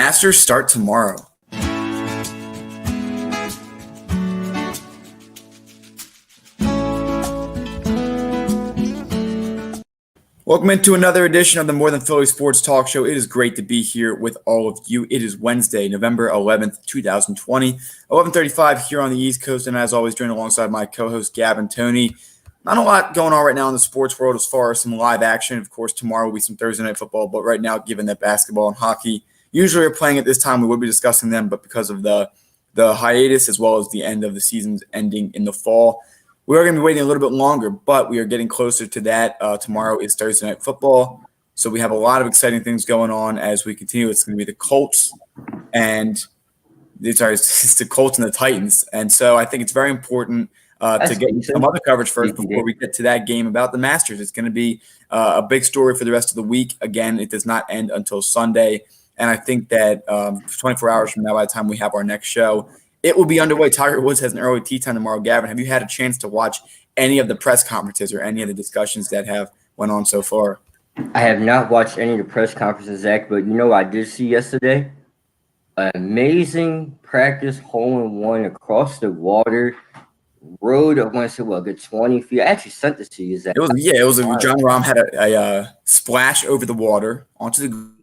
Masters start tomorrow. Welcome into another edition of the More Than Philly Sports Talk Show. It is great to be here with all of you. It is Wednesday, November 11th, 2020, 11:35 here on the East Coast. And as always, joined alongside my co-host, Gavin Tony. Not a lot going on right now in the sports world as far as some live action. Of course, tomorrow will be some Thursday night football. But right now, given that basketball and hockey usually are playing at this time, we would be discussing them. But because of the hiatus as well as the end of the season's ending in the fall, we are going to be waiting a little bit longer, but we are getting closer to that. Tomorrow is Thursday night football, so we have a lot of exciting things going on as we continue. It's going to be the Colts it's the Colts and the Titans, and so I think it's very important to get some other coverage first before we get to that game about the Masters. It's going to be a big story for the rest of the week. Again, it does not end until Sunday, and I think that 24 hours from now, by the time we have our next show, it will be underway. Tiger Woods has an early tee time tomorrow. Gavin, have you had a chance to watch any of the press conferences or any of the discussions that have went on so far? I have not watched any of the press conferences, Zach, but you know what I did see yesterday? An amazing practice hole-in-one across the water. Rode, I want to say, a good 20 feet. I actually sent this to you, Zach. It was John Rahm had a splash over the water onto the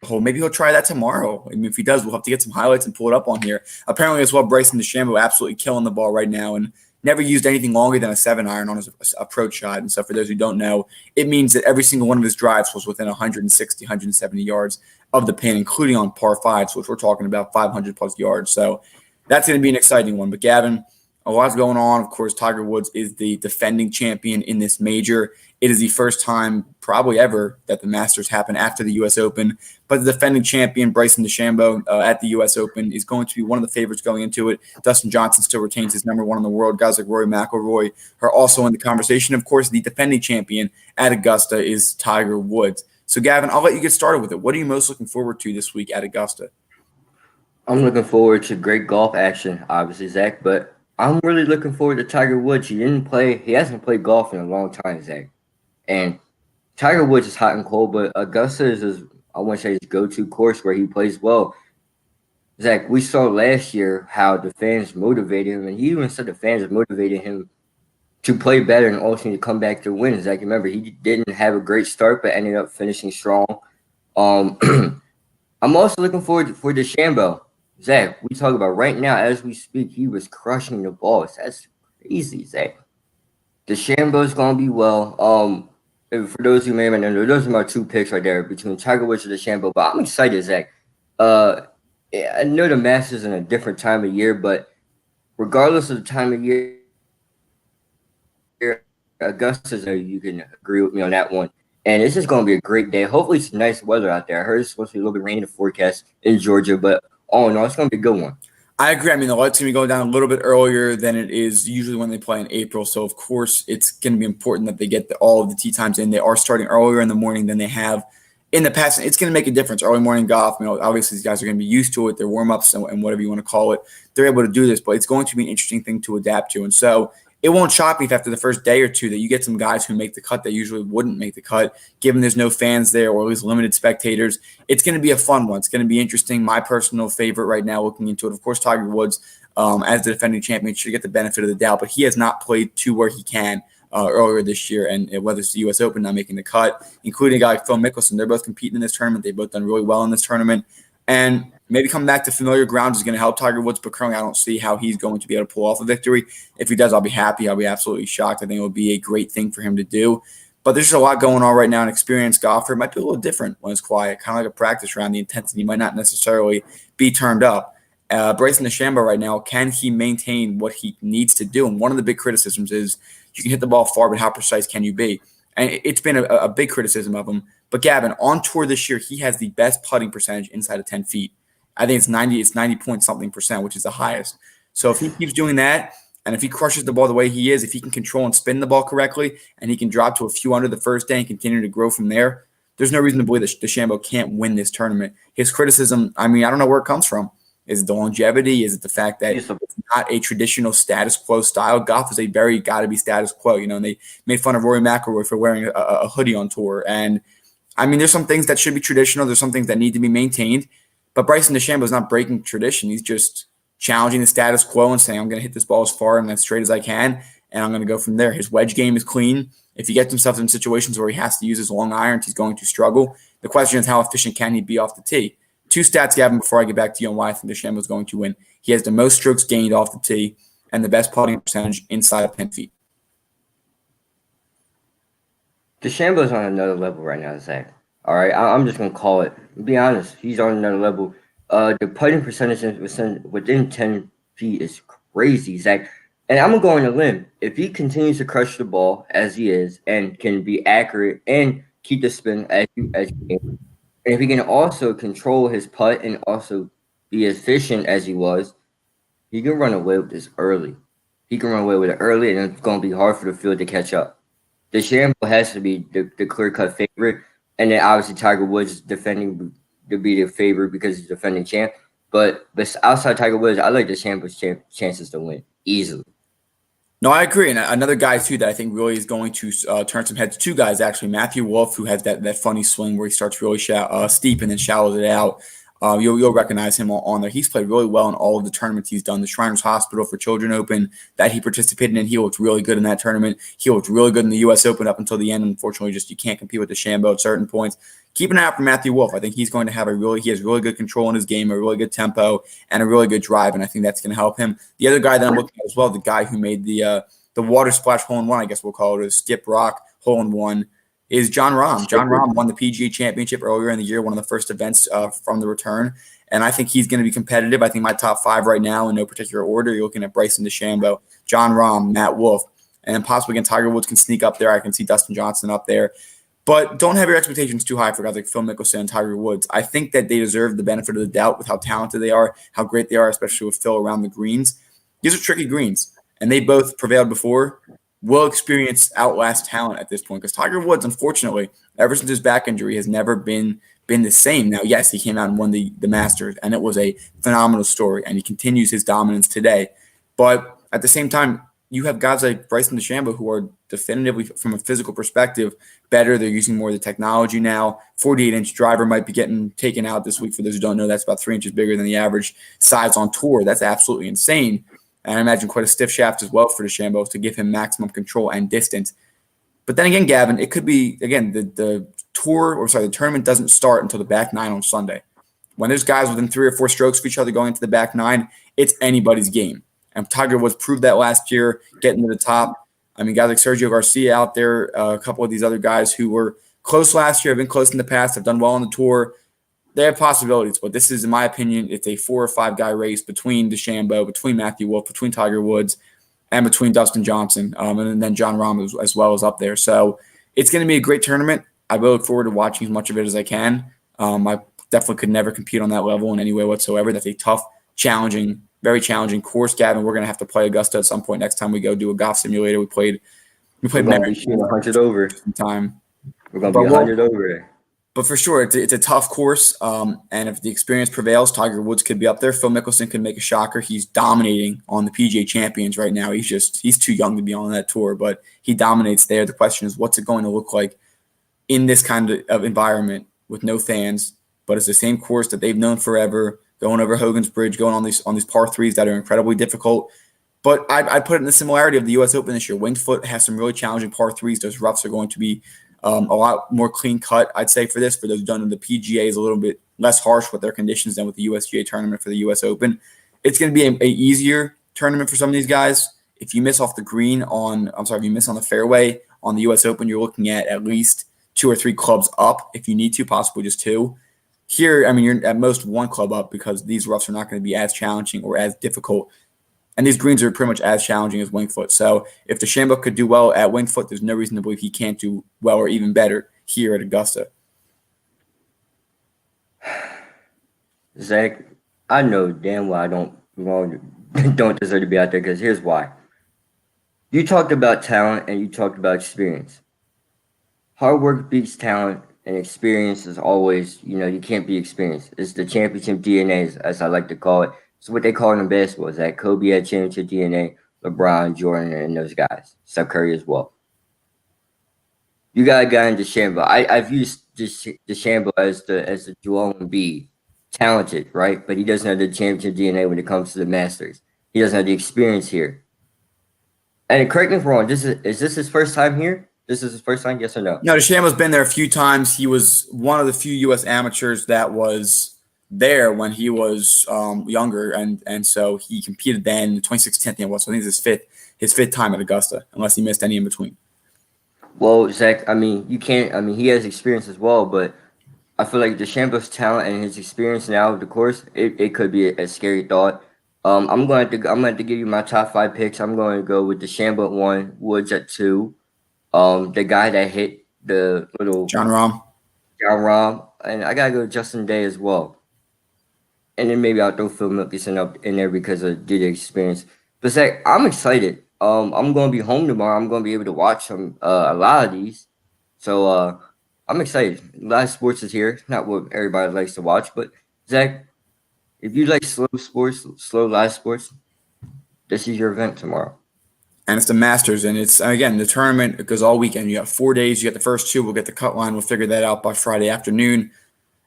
hole. Maybe he'll try that tomorrow. I mean, if he does, we'll have to get some highlights and pull it up on here. Apparently as well, Bryson DeChambeau absolutely killing the ball right now and never used anything longer than a 7-iron on his approach shot. And so for those who don't know, it means that every single one of his drives was within 160, 170 yards of the pin, including on par fives, which we're talking about 500-plus yards. So that's going to be an exciting one. But, Gavin, a lot's going on. Of course, Tiger Woods is the defending champion in this major. It is the first time probably ever that the Masters happen after the U.S. Open. But the defending champion, Bryson DeChambeau, at the U.S. Open is going to be one of the favorites going into it. Dustin Johnson still retains his number one in the world. Guys like Rory McIlroy are also in the conversation. Of course, the defending champion at Augusta is Tiger Woods. So, Gavin, I'll let you get started with it. What are you most looking forward to this week at Augusta? I'm looking forward to great golf action, obviously, Zach, but I'm really looking forward to Tiger Woods. He hasn't played golf in a long time, Zach. And Tiger Woods is hot and cold, but Augusta is his go-to course where he plays well. Zach, we saw last year how the fans motivated him, and he even said the fans motivated him to play better and ultimately to come back to win. Zach, remember, he didn't have a great start, but ended up finishing strong. I'm also looking forward for DeChambeau. Zach, we talk about right now as we speak, he was crushing the balls. That's crazy, Zach. DeChambeau's going to be well. For those who may not know, those are my two picks right there between Tiger Woods and DeChambeau. But I'm excited, Zach. I know the Masters in a different time of year, but regardless of the time of year, Augusta's, you can agree with me on that one. And it's just going to be a great day. Hopefully, it's nice weather out there. I heard it's supposed to be a little bit rainy in the forecast in Georgia, but all in all, it's going to be a good one. I agree. I mean, the light's going to be going down a little bit earlier than it is usually when they play in April. So, of course, it's going to be important that they get all of the tee times in. They are starting earlier in the morning than they have in the past. It's going to make a difference. Early morning golf, obviously these guys are going to be used to it. Their warm-ups and whatever you want to call it, they're able to do this. But it's going to be an interesting thing to adapt to. And so it won't shock me if after the first day or two that you get some guys who make the cut that usually wouldn't make the cut, given there's no fans there or at least limited spectators. It's going to be a fun one. It's going to be interesting. My personal favorite right now looking into it, of course, Tiger Woods, as the defending champion, should get the benefit of the doubt, but he has not played to where he can earlier this year, and whether it's the U.S. Open not making the cut, including a guy like Phil Mickelson. They're both competing in this tournament. They've both done really well in this tournament. And maybe coming back to familiar ground is going to help Tiger Woods, but currently I don't see how he's going to be able to pull off a victory. If he does, I'll be happy. I'll be absolutely shocked. I think it will be a great thing for him to do. But there's just a lot going on right now. An experienced golfer might be a little different when it's quiet, kind of like a practice round. The intensity might not necessarily be turned up. Bryson DeChambeau right now, can he maintain what he needs to do? And one of the big criticisms is you can hit the ball far, but how precise can you be? And it's been a big criticism of him. But Gavin, on tour this year, he has the best putting percentage inside of 10 feet. I think it's 90 point something percent, which is the highest. So if he keeps doing that, and if he crushes the ball the way he is, if he can control and spin the ball correctly, and he can drop to a few under the first day and continue to grow from there, there's no reason to believe that DeChambeau can't win this tournament. His criticism, I mean, I don't know where it comes from. Is it the longevity? Is it the fact that it's not a traditional status quo style? Golf is a very got to be status quo, and they made fun of Rory McIlroy for wearing a hoodie on tour. And I mean, there's some things that should be traditional. There's some things that need to be maintained. But Bryson DeChambeau is not breaking tradition. He's just challenging the status quo and saying, I'm going to hit this ball as far and as straight as I can, and I'm going to go from there. His wedge game is clean. If he gets himself in situations where he has to use his long irons, he's going to struggle. The question is, how efficient can he be off the tee? Two stats, Gavin, before I get back to you on why I think DeChambeau is going to win. He has the most strokes gained off the tee and the best putting percentage inside of 10 feet. DeChambeau's on another level right now, Zach. All right, I'm just gonna call it. Be honest, he's on another level. The putting percentage within 10 feet is crazy, Zach. And I'm gonna go on a limb. If he continues to crush the ball as he is and can be accurate and keep the spin as you can, and if he can also control his putt and also be efficient as he was, he can run away with this early. He can run away with it early, and it's gonna be hard for the field to catch up. DeChambeau has to be the clear-cut favorite, and then obviously Tiger Woods defending to be the favorite because he's defending champ. But outside Tiger Woods, I like DeChambeau's chances to win easily. No, I agree. And another guy, too, that I think really is going to turn some heads. Two guys, actually. Matthew Wolff, who has that funny swing where he starts really steep and then shallows it out. You'll recognize him on there. He's played really well in all of the tournaments he's done. The Shriners Hospital for Children Open that he participated in, he looked really good in that tournament. He looked really good in the U.S. Open up until the end. Unfortunately, just you can't compete with DeChambeau at certain points. Keep an eye out for Matthew Wolff. I think he's going to have he has really good control in his game, a really good tempo, and a really good drive, and I think that's going to help him. The other guy that I'm looking at as well, the guy who made the water splash hole-in-one, I guess we'll call it, a skip rock hole-in-one, is Jon Rahm. Jon Rahm won the PGA Championship earlier in the year, one of the first events from the return, and I think he's going to be competitive. I think my top five right now, in no particular order, you're looking at Bryson DeChambeau, Jon Rahm, Matt Wolff, and possibly again Tiger Woods can sneak up there. I can see Dustin Johnson up there. But don't have your expectations too high for guys like Phil Mickelson and Tiger Woods. I think that they deserve the benefit of the doubt with how talented they are, how great they are, especially with Phil around the greens. These are tricky greens, and they both prevailed before. Will experience outlast talent at this point because Tiger Woods, unfortunately, ever since his back injury, has never been the same. Now, yes, he came out and won the Masters, and it was a phenomenal story, and he continues his dominance today. But at the same time, you have guys like Bryson DeChambeau who are definitively, from a physical perspective, better. They're using more of the technology now. 48-inch driver might be getting taken out this week. For those who don't know, that's about 3 inches bigger than the average size on tour. That's absolutely insane. And I imagine quite a stiff shaft as well for DeChambeau to give him maximum control and distance. But then again, Gavin, it could be, again, the tournament doesn't start until the back nine on Sunday. When there's guys within 3 or 4 strokes of each other going into the back nine, it's anybody's game. And Tiger Woods proved that last year, getting to the top. I mean, guys like Sergio Garcia out there, a couple of these other guys who were close last year, have been close in the past, have done well on the tour. They have possibilities, but this is, in my opinion, it's a 4 or 5 guy race between DeChambeau, between Matthew Wolff, between Tiger Woods, and between Dustin Johnson, and then Jon Rahm as well as up there. So it's going to be a great tournament. I will look forward to watching as much of it as I can. I definitely could never compete on that level in any way whatsoever. That's a tough, challenging, very challenging course, Gavin. We're going to have to play Augusta at some point next time we go do a golf simulator. We played. We're going to be shooting 100 over. Time. We're going to be 100 over there. But for sure, it's a tough course, and if the experience prevails, Tiger Woods could be up there. Phil Mickelson could make a shocker. He's dominating on the PGA Champions right now. He's too young to be on that tour, but he dominates there. The question is, what's it going to look like in this kind of environment with no fans? But it's the same course that they've known forever, going over Hogan's Bridge, going on these par threes that are incredibly difficult. But I put it in the similarity of the U.S. Open this year. Winged Foot has some really challenging par threes. Those roughs are going to be a lot more clean cut, I'd say, for this. For those done in the PGA is a little bit less harsh with their conditions than with the USGA tournament for the U.S. Open. It's going to be a easier tournament for some of these guys. If you miss off the green if you miss on the fairway on the U.S. Open, you're looking at least 2 or 3 clubs up if you need to, possibly just 2. Here, I mean, you're at most 1 club up because these roughs are not going to be as challenging or as difficult. And these greens are pretty much as challenging as Winged Foot. So if DeChambeau could do well at Winged Foot, there's no reason to believe he can't do well or even better here at Augusta. Zach, I know damn well I don't deserve to be out there because here's why. You talked about talent and you talked about experience. Hard work beats talent, and experience is always, you can't be experienced. It's the championship DNA, as I like to call it. It's what they call it in basketball. Is that Kobe had championship DNA, LeBron, Jordan, and those guys. Steph Curry as well. You got a guy in DeChambeau. I view DeChambeau as the Joel Embiid, talented, right? But he doesn't have the championship DNA when it comes to the Masters. He doesn't have the experience here. And correct me if I'm wrong. Is this his first time here? This is his first time, yes or no? No, DeChambeau's been there a few times. He was one of the few U.S. amateurs that was there when he was younger, and so he competed then. 2016, I think it was. So I think it's his fifth time at Augusta, unless he missed any in between. Well, Zach, I mean, you can't. I mean, he has experience as well, but I feel like DeChambeau's talent and his experience now of the course, it could be a scary thought. I'm going to give you my top 5 picks. I'm going to go with DeChambeau at 1, Woods at 2. The guy that hit the little John Rahm, and I gotta go Justin Day as well. And then maybe I'll throw Phil Mickelson up in there because of due to experience. But Zach, I'm excited. I'm gonna be home tomorrow. I'm gonna be able to watch a lot of these. So I'm excited. Live sports is here. Not what everybody likes to watch, but Zach, if you like slow sports, slow live sports, this is your event tomorrow. and it's the Masters, and it's again the tournament. It goes all weekend. You got 4 days. You got the first 2. We'll get the cut line. We'll figure that out by Friday afternoon,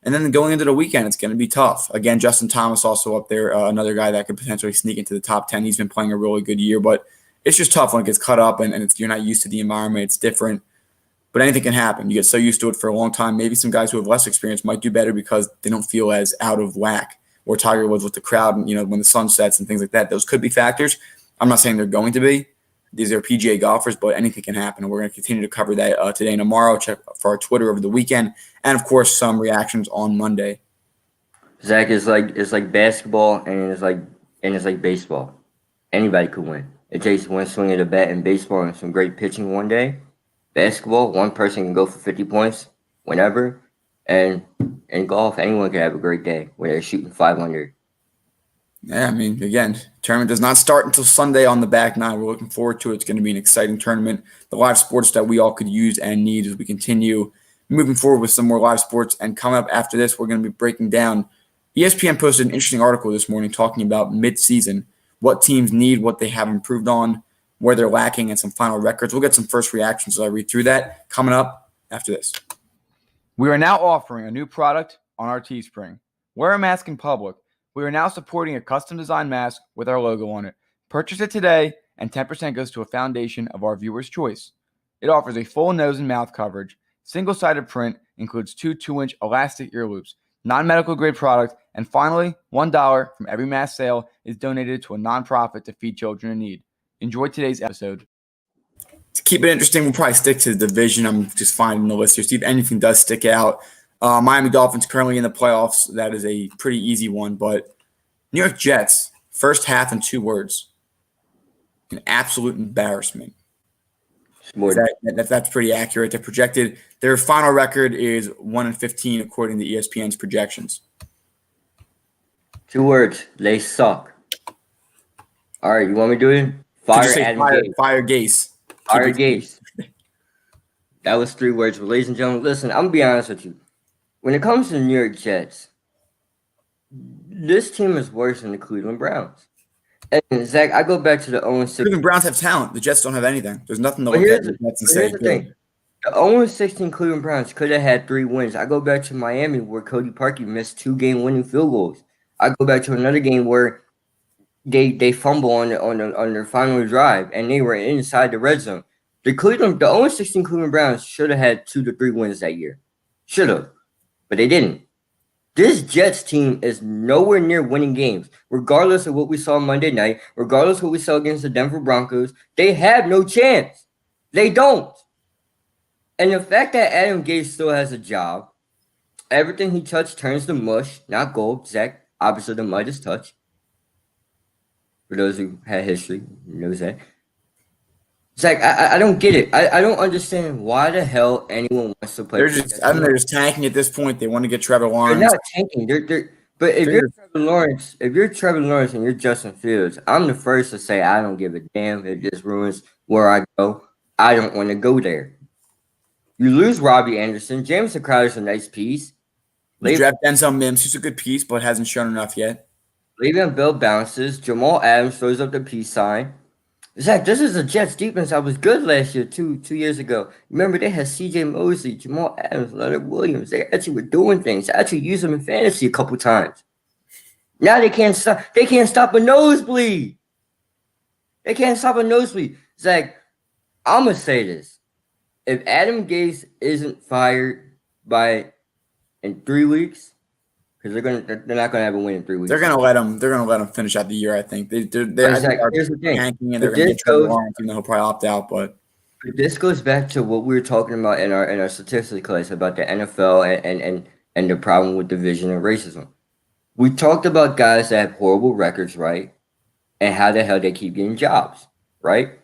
and then going into the weekend, it's going to be tough. Again, Justin Thomas also up there, another guy that could potentially sneak into the top 10. He's been playing a really good year, but it's just tough when it gets cut up and you're not used to the environment. It's different, but anything can happen. You get so used to it for a long time. Maybe some guys who have less experience might do better because they don't feel as out of whack. Or Tiger was with the crowd, and when the sun sets and things like that. Those could be factors. I'm not saying they're going to be. These are PGA golfers, but anything can happen. And we're going to continue to cover that today and tomorrow. Check for our Twitter over the weekend, and of course, some reactions on Monday. Zach, it's like basketball and it's like baseball. Anybody could win. It takes one swing of the bat in baseball and some great pitching one day. Basketball, one person can go for 50 points whenever. And in golf, anyone can have a great day when they're shooting 500. Yeah, I mean, again, tournament does not start until Sunday on the back nine. We're looking forward to it. It's going to be an exciting tournament. The live sports that we all could use and need as we continue moving forward with some more live sports. And coming up after this, we're going to be breaking down. ESPN posted an interesting article this morning talking about mid-season, what teams need, what they have improved on, where they're lacking, and some final records. We'll get some first reactions as I read through that coming up after this. We are now offering a new product on our Teespring. Wear a mask in public. We are now supporting a custom-designed mask with our logo on it. Purchase it today, and 10% goes to a foundation of our viewers' choice. It offers a full nose and mouth coverage, single-sided print, includes 2 2-inch elastic ear loops, non-medical grade product, and finally, $1 from every mask sale is donated to a nonprofit to feed children in need. Enjoy today's episode. To keep it interesting, we'll probably stick to the division. I'm just finding the list here. See if anything does stick out. Miami Dolphins currently in the playoffs. That is a pretty easy one. But New York Jets, first half in 2 words. An absolute embarrassment. That's pretty accurate. They're projected. Their final record is 1-15 according to ESPN's projections. 2 words. They suck. All right, you want me to do it? Fire Adam Gase. Fire Gase. Fire Gase. That was 3 words. But ladies and gentlemen, listen, I'm going to be honest with you. When it comes to the New York Jets, this team is worse than the Cleveland Browns. And Zach, I go back to the 0-6. Cleveland Browns have talent. The Jets don't have anything. There's nothing to look at the Jets and say. Here's the thing. The 0-16 Cleveland Browns could have had 3 wins. I go back to Miami where Cody Parkey missed 2 game-winning field goals. I go back to another game where they fumble on their final drive and they were inside the red zone. The 0-16 Cleveland Browns should have had 2 to 3 wins that year. Should have. But they didn't. This Jets team is nowhere near winning games, regardless of what we saw Monday night, regardless of what we saw against the Denver Broncos. They have no chance. They don't. And the fact that Adam Gase still has a job, everything he touched turns to mush, not gold. Zach, obviously the mud is touch. For those who had history, knows that. Zach, I don't get it. I don't understand why the hell anyone wants to play. They're just tanking at this point. They want to get Trevor Lawrence. They're not tanking. But if you're Trevor Lawrence and you're Justin Fields, I'm the first to say I don't give a damn if this ruins where I go. I don't want to go there. You lose Robbie Anderson. Jameson Crowder's a nice piece. You draft Denzel Mims, who's a good piece, but hasn't shown enough yet. Le'Veon Bell bounces. Jamal Adams throws up the peace sign. Zach, this is a Jets defense that was good last year, 2 years ago. Remember, they had C.J. Mosley, Jamal Adams, Leonard Williams. They actually were doing things. I actually used them in fantasy a couple times. Now they can't stop. They can't stop a nosebleed. They can't stop a nosebleed. Zach, I'm gonna say this: if Adam Gase isn't fired by in 3 weeks, because they're not gonna have a win in 3 weeks. They're gonna let him. They're gonna let him finish out the year. I think I think are Here's the thing. tanking and they're gonna get Trevor Lawrence, even though he'll probably opt out. But This goes back to what we were talking about in our statistics class about the NFL and the problem with division and racism. We talked about guys that have horrible records, right? And how the hell they keep getting jobs, right?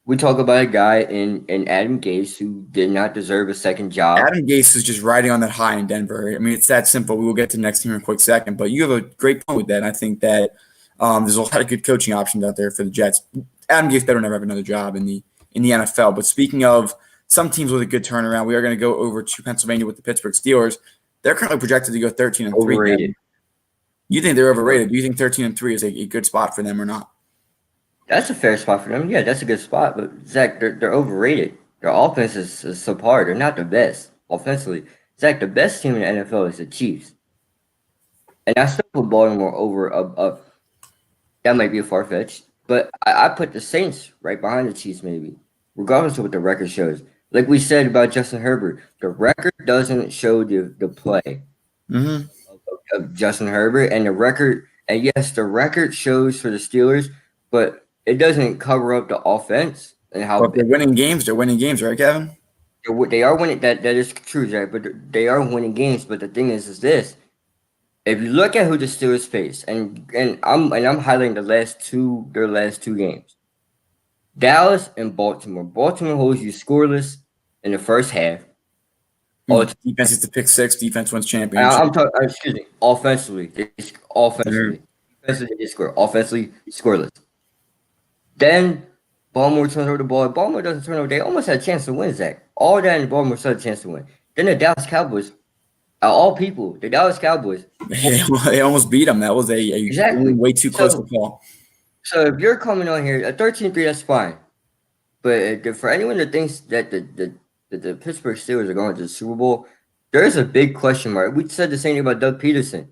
We talk about a guy in Adam Gase who did not deserve a second job. Adam Gase is just riding on that high in Denver. I mean, it's that simple. We will get to the next team in a quick second, but you have a great point with that. And I think that there's a lot of good coaching options out there for the Jets. Adam Gase better never have another job in the NFL. But speaking of some teams with a good turnaround, we are going to go over to Pennsylvania with the Pittsburgh Steelers. They're currently projected to go 13-3. Overrated. You think they're overrated? Do you think 13-3 is a good spot for them or not? That's a fair spot for them. Yeah, that's a good spot. But Zach, they're overrated. Their offense is subpar. They're not the best offensively. Zach, the best team in the NFL is the Chiefs. And I still put Baltimore over that might be a far fetched. But I put the Saints right behind the Chiefs, maybe, regardless of what the record shows. Like we said about Justin Herbert, the record doesn't show the play of Justin Herbert, and the record, and yes, the record shows for the Steelers, but it doesn't cover up the offense and how. But they're winning games. They're winning games, right, Kevin? They are winning. That is true, Jack. But they are winning games. But the thing is this: if you look at who the Steelers face, and I'm highlighting their last two games, Dallas and Baltimore. Baltimore holds you scoreless in the first half. Defense is the pick six. Defense wins championship. I'm talking. Excuse me. Offensively, defensively, they score. Offensively, scoreless. Then Baltimore turns over the ball. Baltimore doesn't turn over. They almost had a chance to win, Zach. All that and Baltimore still had a chance to win. Then the Dallas Cowboys, all people, the Dallas Cowboys. They almost beat them. That was exactly way too close to call. So if you're coming on here at 13-3, that's fine. But for anyone that thinks that the Pittsburgh Steelers are going to the Super Bowl, there is a big question mark. We said the same thing about Doug Peterson.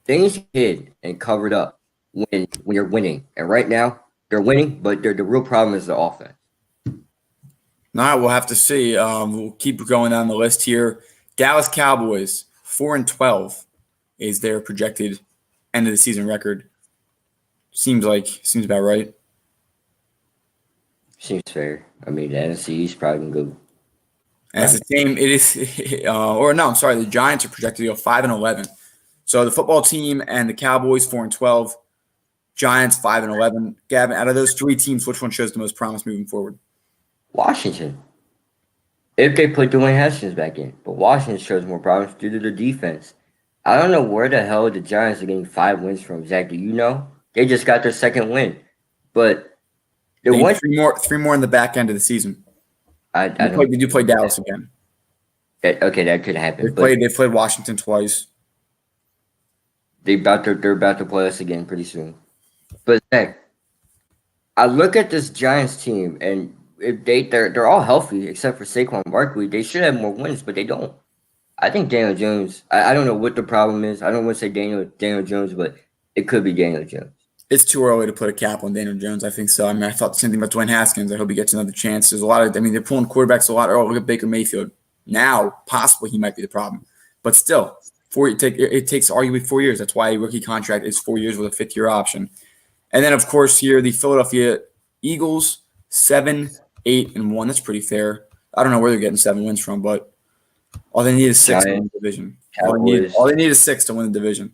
Things hid and covered up when you're winning. And right now, they're winning, but the real problem is the offense. All right, we'll have to see. We'll keep going down the list here. Dallas Cowboys, 4-12 is their projected end of the season record. Seems about right. Seems fair. I mean, the NFC East probably can go. And it's the same. It is, or no, I'm sorry. The Giants are projected to go 5-11. So the football team and the Cowboys 4-12, Giants 5-11. Gavin, out of those three teams, which one shows the most promise moving forward? Washington. If they put Dwayne Haskins back in, but Washington shows more promise due to the defense. I don't know where the hell the Giants are getting 5 wins from. Zach, do you know? They just got their second win, but they three more in the back end of the season. They do play Dallas again. That could happen. They played Washington twice. They're about to play us again pretty soon. But Zach, I look at this Giants team, and if they're all healthy except for Saquon Barkley, they should have more wins, but they don't. I think Daniel Jones. I don't know what the problem is. I don't want to say Daniel Jones, but it could be Daniel Jones. It's too early to put a cap on Daniel Jones. I think so. I mean, I thought the same thing about Dwayne Haskins. I hope he gets another chance. There's a lot of. I mean, they're pulling quarterbacks a lot early. Look at Baker Mayfield. Now, possibly he might be the problem, but still, it takes arguably 4 years. That's why a rookie contract is 4 years with a fifth-year option. And then, of course, here the Philadelphia Eagles 7-8-1. That's pretty fair. I don't know where they're getting 7 wins from, but all they need is 6 to win the division. All they need is 6 to win the division.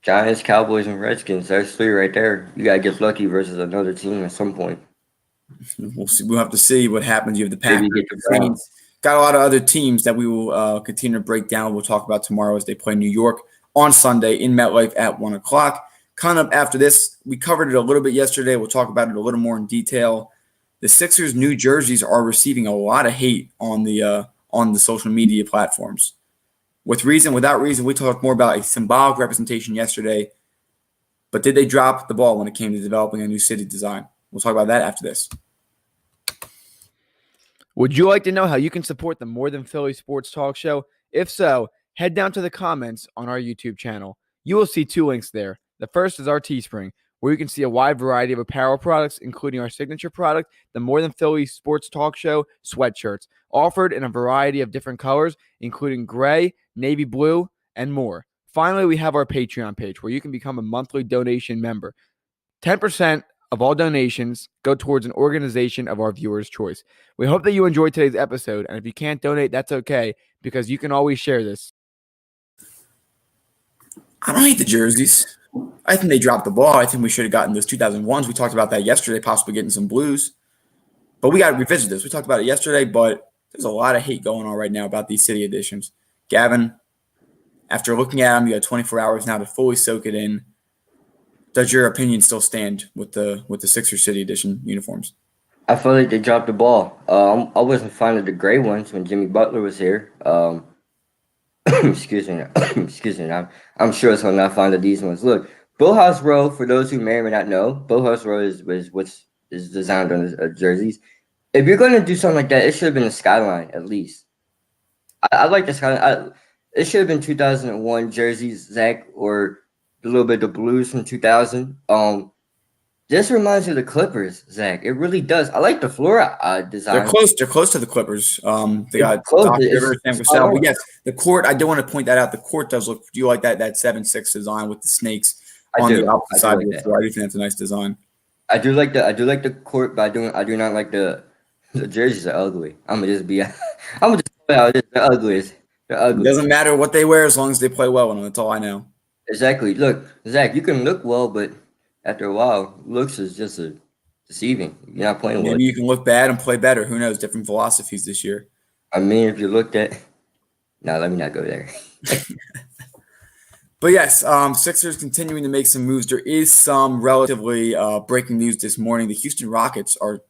Giants, Cowboys, and Redskins. There's 3 right there. You gotta get lucky versus another team at some point. We'll see. We'll have to see what happens. You have the Packers. Got a lot of other teams that we will continue to break down. We'll talk about tomorrow as they play New York on Sunday in MetLife at 1:00. Coming up after this, we covered it a little bit yesterday. We'll talk about it a little more in detail. The Sixers' new jerseys are receiving a lot of hate on the social media platforms. With reason, without reason, we talked more about a symbolic representation yesterday. But did they drop the ball when it came to developing a new city design? We'll talk about that after this. Would you like to know how you can support the More Than Philly Sports Talk Show? If so, head down to the comments on our YouTube channel. You will see 2 links there. The first is our Teespring, where you can see a wide variety of apparel products, including our signature product, the More Than Philly Sports Talk Show sweatshirts, offered in a variety of different colors, including gray, navy blue, and more. Finally, we have our Patreon page, where you can become a monthly donation member. 10% of all donations go towards an organization of our viewers' choice. We hope that you enjoyed today's episode, and if you can't donate, that's okay, because you can always share this. I don't hate the jerseys. I think they dropped the ball. I think we should have gotten those 2001s. We talked about that yesterday, possibly getting some blues. But we got to revisit this. We talked about it yesterday, but there's a lot of hate going on right now about these city editions. Gavin, after looking at them, you got 24 hours now to fully soak it in. Does your opinion still stand with the Sixers City Edition uniforms? I feel like they dropped the ball. I wasn't fond of the gray ones when Jimmy Butler was here. Excuse me. Excuse me. I'm sure I'm not fond of these ones. Look, Billhouse Row, for those who may or may not know, Billhouse Row is designed on the jerseys. If you're going to do something like that, it should have been a skyline at least. I like the skyline. It should have been 2001 jerseys, Zach, or a little bit of the blues from 2000. This reminds me of the Clippers, Zach. It really does. I like the floor design. They're close. They're close to the Clippers. They got close. Doc Rivers, Sam Cassell. But yes, the court. I do want to point that out. The court does look. Do you like that 7-6 design with the snakes on the opposite side of the floor? I do think that's a nice design. I do like the court, but I do not like the jerseys are ugly. I'm gonna just point out they're ugly. They're ugly. It doesn't matter what they wear as long as they play well in them. That's all I know. Exactly. Look, Zach, you can look well, but after a while, looks is just deceiving. You're not playing well. Maybe you can look bad and play better. Who knows? Different philosophies this year. I mean, if you looked at no, let me not go there. But yes, Sixers continuing to make some moves. There is some relatively breaking news this morning. The Houston Rockets are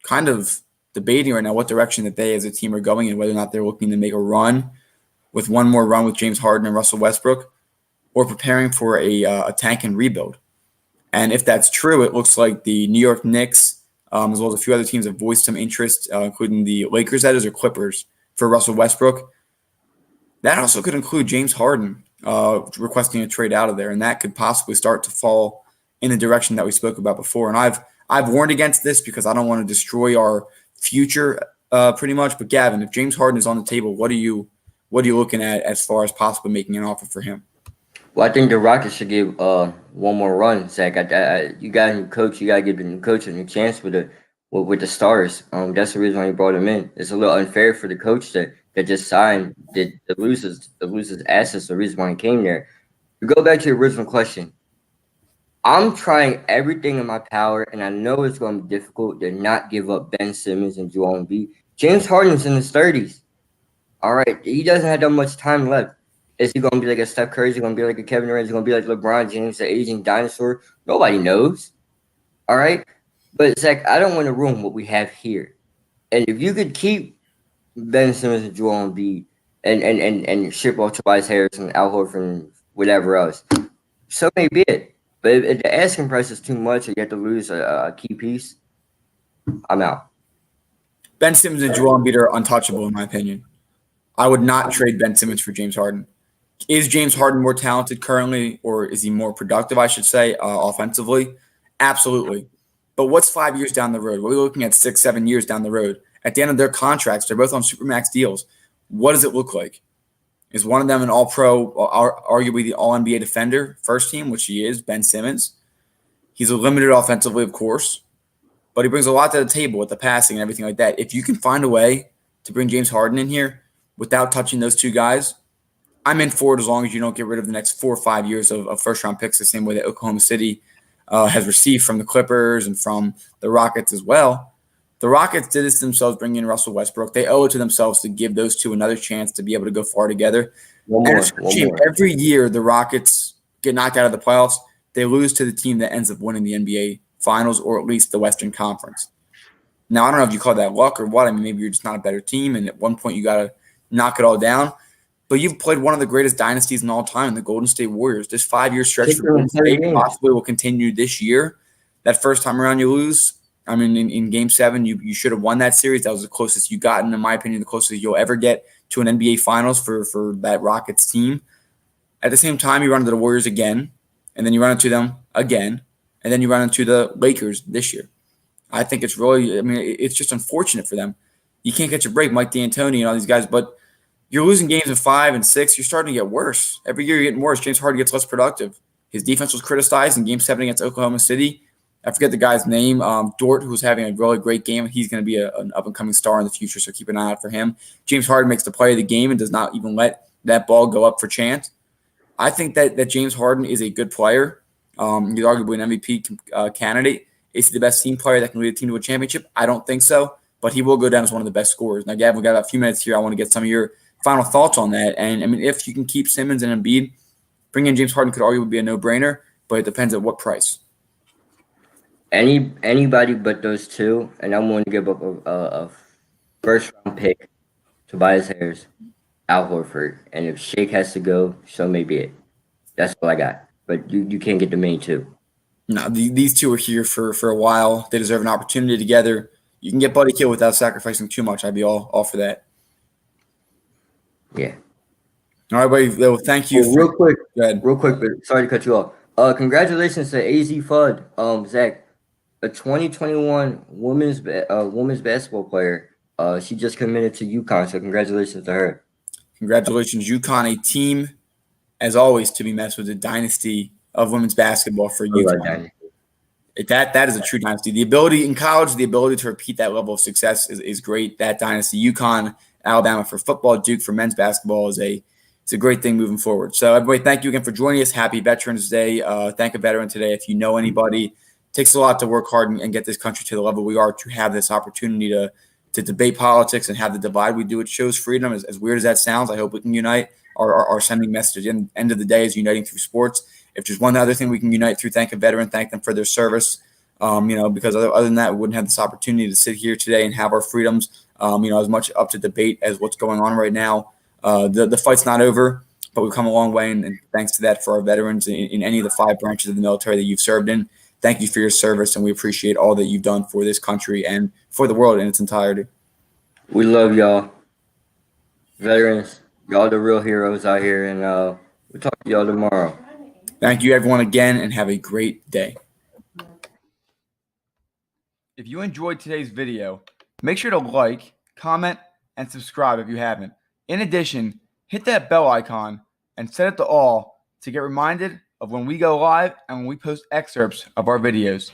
kind of debating right now what direction that they as a team are going in, whether or not they're looking to make a run with one more run with James Harden and Russell Westbrook, or preparing for a tank and rebuild. And if that's true, it looks like the New York Knicks, as well as a few other teams, have voiced some interest, including the Lakers, that is, or Clippers, for Russell Westbrook. That also could include James Harden requesting a trade out of there, and that could possibly start to fall in the direction that we spoke about before. And I've warned against this because I don't want to destroy our future pretty much. But Gavin, if James Harden is on the table, what are you looking at as far as possibly making an offer for him? Well, I think the Rockets should give one more run, Zach. You got a new coach. You got to give the new coach a new chance with the stars. That's the reason why you brought him in. It's a little unfair for the coach that just signed that loses assets. The reason why he came there. To go back to your original question, I'm trying everything in my power, and I know it's going to be difficult to not give up Ben Simmons and Joel Embiid. James Harden's in his 30s. All right, he doesn't have that much time left. Is he going to be like a Steph Curry? Is he going to be like a Kevin Durant? Is he going to be like LeBron James, the aging dinosaur? Nobody knows. All right? But, Zach, I don't want to ruin what we have here. And if you could keep Ben Simmons and Joel Embiid and ship off Tobias Harris and Al Horford and whatever else, so may be it. But if the asking price is too much or you have to lose a key piece, I'm out. Ben Simmons and Joel Embiid are untouchable, in my opinion. I would not trade Ben Simmons for James Harden. Is James Harden more talented currently, or is he more productive, I should say, offensively? Absolutely. But what's 5 years down the road? We're looking at 6, 7 years down the road. At the end of their contracts, they're both on Supermax deals. What does it look like? Is one of them an all-pro, arguably the all-NBA defender, first team, which he is, Ben Simmons? He's limited offensively, of course, but he brings a lot to the table with the passing and everything like that. If you can find a way to bring James Harden in here without touching those two guys, I'm in for it as long as you don't get rid of the next 4 or 5 years of first-round picks the same way that Oklahoma City has received from the Clippers and from the Rockets as well. The Rockets did this themselves, bringing in Russell Westbrook. They owe it to themselves to give those two another chance to be able to go far together. One more. Every year the Rockets get knocked out of the playoffs, they lose to the team that ends up winning the NBA Finals or at least the Western Conference. Now, I don't know if you call that luck or what. I mean, maybe you're just not a better team, and at one point you got to knock it all down. but you've played one of the greatest dynasties in all time, the Golden State Warriors. This 5-year stretch Take for them Golden in 30 State games. possibly will continue this year. That first time around you lose, I mean, in Game 7, you should have won that series. That was the closest you got, and in my opinion, the closest you'll ever get to an NBA Finals for that Rockets team. At the same time, you run into the Warriors again, and then you run into them again, and then you run into the Lakers this year. I think it's really, I mean, it's just unfortunate for them. You can't catch a break, Mike D'Antoni and all these guys, but you're losing games in 5 and 6. You're starting to get worse. Every year you're getting worse. James Harden gets less productive. His defense was criticized in Game 7 against Oklahoma City. I forget the guy's name, Dort, who's having a really great game. He's going to be an up-and-coming star in the future, so keep an eye out for him. James Harden makes the play of the game and does not even let that ball go up for chance. I think that James Harden is a good player. He's arguably an MVP candidate. Is he the best team player that can lead a team to a championship? I don't think so, but he will go down as one of the best scorers. Now, Gavin, we've got a few minutes here. I want to get some of your final thoughts on that. And, I mean, if you can keep Simmons and Embiid, bringing in James Harden could arguably be a no-brainer, but it depends at what price. Anybody but those two, and I'm willing to give up a first-round pick, Tobias Harris, Al Horford, and if Shake has to go, so may be it. That's all I got. But you can't get the main two. No, these two are here for a while. They deserve an opportunity together. You can get Buddy Hield without sacrificing too much. I'd be all for that. Yeah. All right, buddy. Well, thank you. Real quick, but sorry to cut you off. Congratulations to AZ Fudd, Zach, a 2021 women's basketball player. She just committed to UConn, so congratulations to her. Congratulations, UConn, a team, as always, to be messed with, a dynasty of women's basketball for UConn. That is a true dynasty. The ability in college, the ability to repeat that level of success is great. That dynasty, UConn, Alabama for football, Duke for men's basketball is a great thing moving forward. So everybody, thank you again for joining us. Happy Veterans Day. Thank a veteran today. If you know anybody, it takes a lot to work hard and get this country to the level we are, to have this opportunity to debate politics and have the divide we do. It shows freedom. As weird as that sounds, I hope we can unite. Our sending message at the end of the day is uniting through sports. If there's one other thing we can unite through, thank a veteran, thank them for their service. Because other than that, we wouldn't have this opportunity to sit here today and have our freedoms, as much up to debate as what's going on right now. The fight's not over, but we've come a long way, and thanks to that for our veterans in any of the 5 branches of the military that you've served in. Thank you for your service, and we appreciate all that you've done for this country and for the world in its entirety. We love y'all, veterans. Y'all the real heroes out here, and we'll talk to y'all tomorrow. Thank you, everyone, again, and have a great day. If you enjoyed today's video, make sure to like, comment, and subscribe if you haven't. In addition, hit that bell icon and set it to all to get reminded of when we go live and when we post excerpts of our videos.